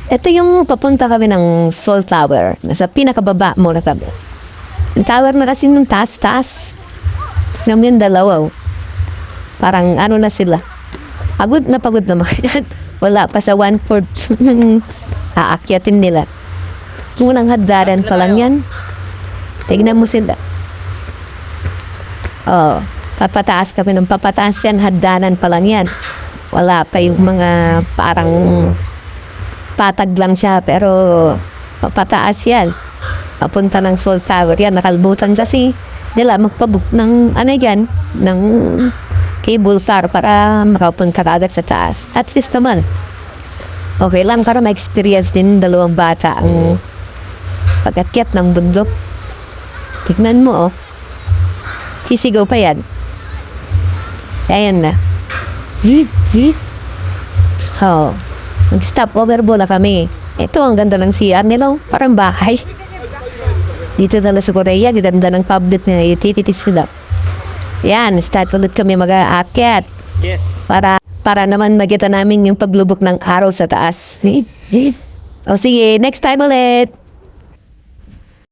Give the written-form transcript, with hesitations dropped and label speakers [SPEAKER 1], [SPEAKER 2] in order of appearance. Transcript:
[SPEAKER 1] Ito yung papunta kami ng Seoul Tower. Nasa pinakababa muna kami. Yung tower na kasi nung taas-taas. Tignan mo yung dalawa. Parang ano na sila. Pagod na mga. Wala pa sa 1/4 aakyatin nila. Unang hagdanan pa lang yan. Tignan mo sila. Oh, papataas kami ng papataas yan. Hagdanan pa lang yan. Wala pa yung mga parang patag lang siya pero papataas yan. Papunta ng Seoul Tower yan. Nakalbutan kasi nila magpabook ng ano yan, ng cable car para makapunta agad sa taas. At least naman, okay lang para ma-experience din dalawang bata ang pag-akyat ng bundok. Tignan mo, oh. Sisigaw pa yan. Ayan na. Oh. Mag-stop over na kami. Ito, ang ganda ng CR nila. Parang bahay. Dito na sa Korea, ganda ng public na utilities nila. Yan, start ulit kami mag-aakyat.
[SPEAKER 2] Yes.
[SPEAKER 1] Para naman makita namin yung paglubok ng araw sa taas. O sige, next time ulit.